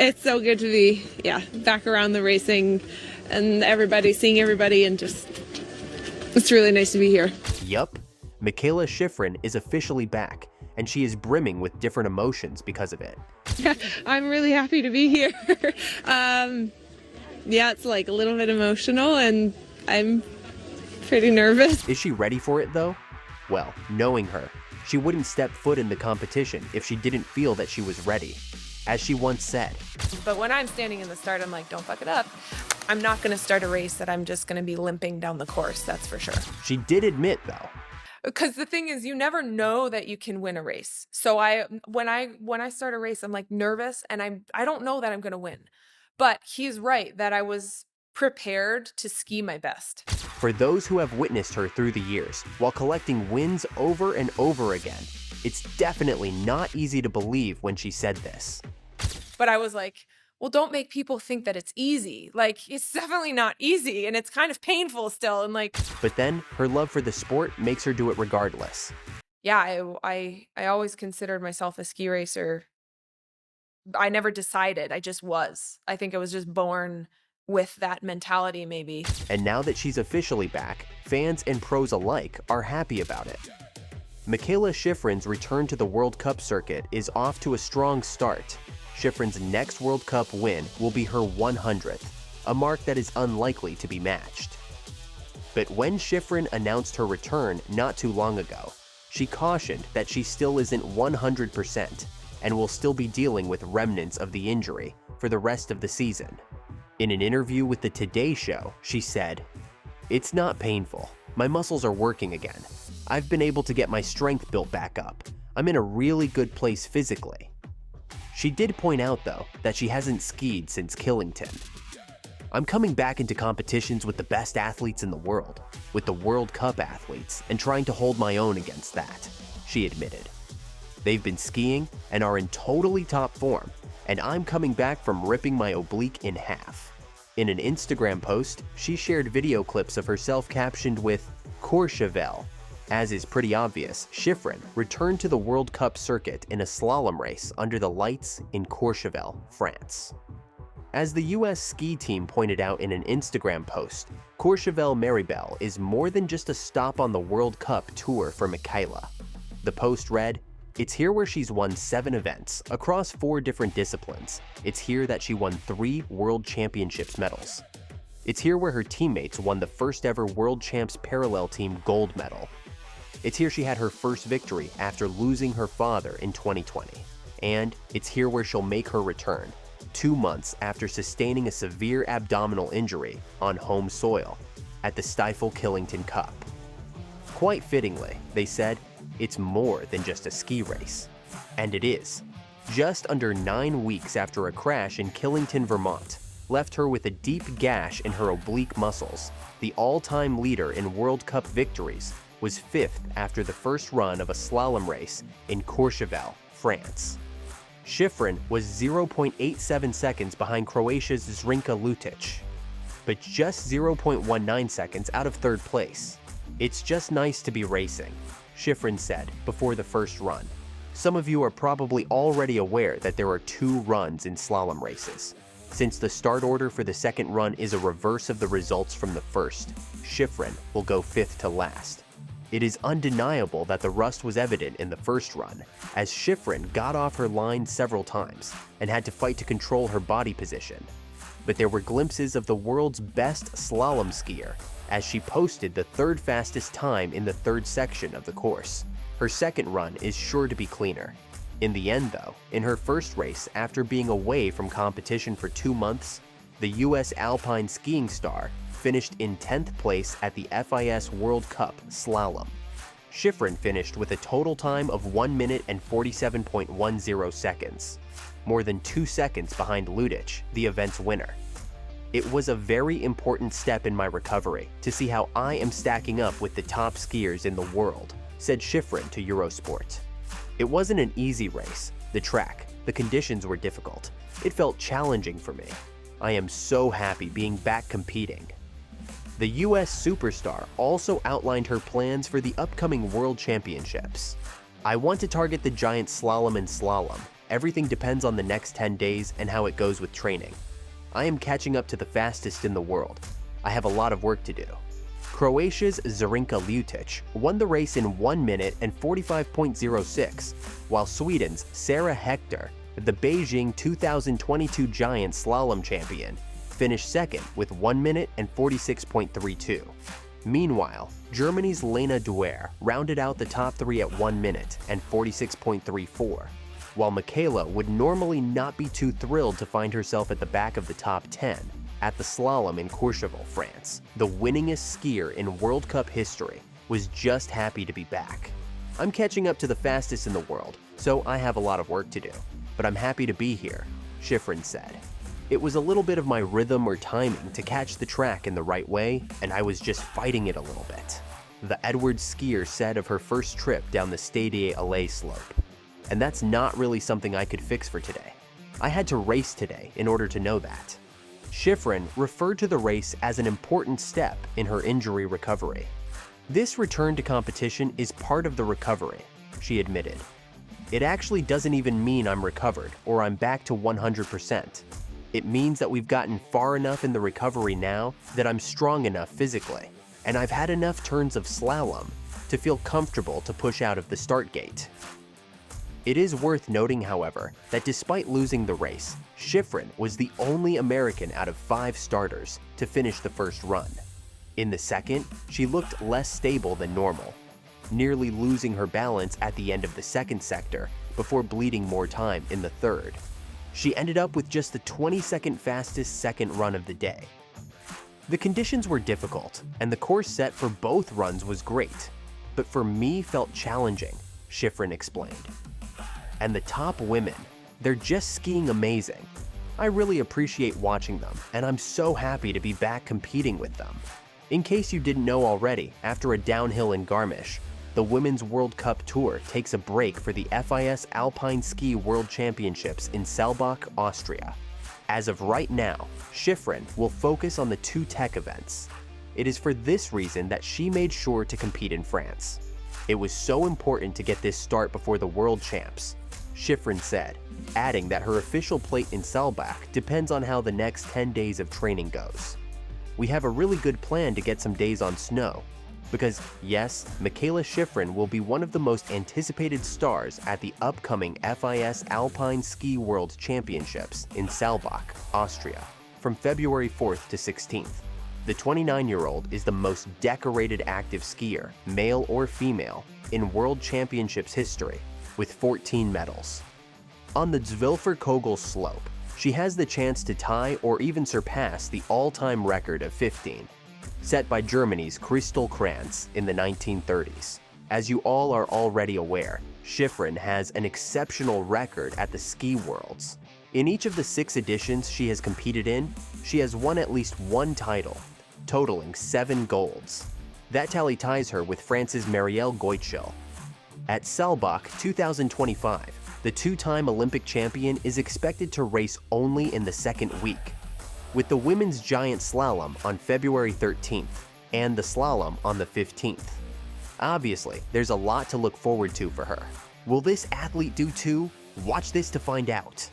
It's so good to be, back around the racing and seeing everybody, and just, it's really nice to be here. Yup, Mikaela Shiffrin is officially back, and she is brimming with different emotions because of it. I'm really happy to be here. It's like a little bit emotional, and I'm pretty nervous. Is she ready for it though? Well, knowing her, she wouldn't step foot in the competition if she didn't feel that she was ready. As she once said, but when I'm standing in the start, I'm like, don't fuck it up. I'm not going to start a race that I'm just going to be limping down the course, that's for sure. She did admit though, because the thing is, you never know that you can win a race. So when I start a race, I'm like nervous, and I don't know that I'm going to win. But he's right that I was prepared to ski my best. For those who have witnessed her through the years, while collecting wins over and over again, it's definitely not easy to believe when she said this. But I was like, well, don't make people think that it's easy. Like, it's definitely not easy, and it's kind of painful still, and like... But then, her love for the sport makes her do it regardless. Yeah, I always considered myself a ski racer. I never decided, I just was. I think I was just born with that mentality, maybe. And now that she's officially back, fans and pros alike are happy about it. Mikaela Shiffrin's return to the World Cup circuit is off to a strong start. Shiffrin's next World Cup win will be her 100th, a mark that is unlikely to be matched. But when Shiffrin announced her return not too long ago, she cautioned that she still isn't 100% and will still be dealing with remnants of the injury for the rest of the season. In an interview with the Today Show, she said, "It's not painful. My muscles are working again. I've been able to get my strength built back up. I'm in a really good place physically." She did point out, though, that she hasn't skied since Killington. "I'm coming back into competitions with the best athletes in the world, with the World Cup athletes, and trying to hold my own against that," she admitted. "They've been skiing and are in totally top form, and I'm coming back from ripping my oblique in half." In an Instagram post, she shared video clips of herself captioned with Courchevel. As is pretty obvious, Shiffrin returned to the World Cup circuit in a slalom race under the lights in Courchevel, France. As the US ski team pointed out in an Instagram post, Courchevel Maribel is more than just a stop on the World Cup tour for Michaela. The post read, "It's here where she's won 7 events across 4 different disciplines. It's here that she won 3 World Championships medals. It's here where her teammates won the first ever World Champs Parallel Team gold medal. It's here she had her first victory after losing her father in 2020. And it's here where she'll make her return, 2 months after sustaining a severe abdominal injury on home soil at the Stifle Killington Cup." Quite fittingly, they said, it's more than just a ski race. And it is. Just under 9 weeks after a crash in Killington, Vermont, left her with a deep gash in her oblique muscles, the all-time leader in World Cup victories was 5th after the first run of a slalom race in Courchevel, France. Shiffrin was 0.87 seconds behind Croatia's Zrinka Lutic, but just 0.19 seconds out of 3rd place. "It's just nice to be racing," Shiffrin said before the first run. Some of you are probably already aware that there are 2 runs in slalom races. Since the start order for the second run is a reverse of the results from the first, Shiffrin will go 5th to last. It is undeniable that the rust was evident in the first run, as Shiffrin got off her line several times and had to fight to control her body position. But there were glimpses of the world's best slalom skier, as she posted the 3rd fastest time in the 3rd section of the course. Her second run is sure to be cleaner. In the end though, in her first race after being away from competition for 2 months, the US Alpine skiing star finished in 10th place at the FIS World Cup Slalom. Shiffrin finished with a total time of 1 minute and 47.10 seconds, more than 2 seconds behind Lutic, the event's winner. "It was a very important step in my recovery to see how I am stacking up with the top skiers in the world," said Shiffrin to Eurosport. "It wasn't an easy race. The track, the conditions were difficult. It felt challenging for me. I am so happy being back competing." The US superstar also outlined her plans for the upcoming World Championships. "I want to target the giant slalom and slalom, Everything depends on the next 10 days and how it goes with training. I am catching up to the fastest in the world. I have a lot of work to do. Croatia's Zrinka Lutic won the race in 1 minute and 45.06, while Sweden's Sarah Hector, the Beijing 2022 giant slalom champion, finished second with 1 minute and 46.32. Meanwhile, Germany's Lena Duer rounded out the top 3 at 1 minute and 46.34, while Michaela would normally not be too thrilled to find herself at the back of the top 10 at the slalom in Courchevel, France. The winningest skier in World Cup history was just happy to be back. I'm catching up to the fastest in the world, so I have a lot of work to do, but I'm happy to be here, Shiffrin said. It was a little bit of my rhythm or timing to catch the track in the right way, and I was just fighting it a little bit, the Edwards skier said of her first trip down the Stade Allée slope. And that's not really something I could fix for today. I had to race today in order to know that. Shiffrin referred to the race as an important step in her injury recovery. This return to competition is part of the recovery, she admitted. It actually doesn't even mean I'm recovered or I'm back to 100%. It means that we've gotten far enough in the recovery now that I'm strong enough physically, and I've had enough turns of slalom to feel comfortable to push out of the start gate. It is worth noting, however, that despite losing the race, Shiffrin was the only American out of 5 starters to finish the first run. In the second, she looked less stable than normal, nearly losing her balance at the end of the second sector before bleeding more time in the third. She ended up with just the 22nd fastest second run of the day. The conditions were difficult, and the course set for both runs was great, but for me felt challenging, Shiffrin explained. And the top women, they're just skiing amazing. I really appreciate watching them, and I'm so happy to be back competing with them. In case you didn't know already, after a downhill in Garmisch, the Women's World Cup Tour takes a break for the FIS Alpine Ski World Championships in Saalbach, Austria. As of right now, Shiffrin will focus on the 2 tech events. It is for this reason that she made sure to compete in France. It was so important to get this start before the World Champs, Shiffrin said, adding that her official plate in Saalbach depends on how the next 10 days of training goes. We have a really good plan to get some days on snow, because yes, Mikaela Shiffrin will be one of the most anticipated stars at the upcoming FIS Alpine Ski World Championships in Saalbach, Austria, from February 4th to 16th. The 29-year-old is the most decorated active skier, male or female, in World Championships history, with 14 medals. On the Zwölferkogel slope, she has the chance to tie or even surpass the all-time record of 15, set by Germany's Christel Kranz in the 1930s. As you all are already aware, Shiffrin has an exceptional record at the Ski Worlds. In each of the 6 editions she has competed in, she has won at least 1 title, totaling 7 golds. That tally ties her with France's Marielle Courchevel. At Saalbach 2025, the 2-time Olympic champion is expected to race only in the second week, with the women's giant slalom on February 13th and the slalom on the 15th. Obviously, there's a lot to look forward to for her. Will this athlete do too? Watch this to find out.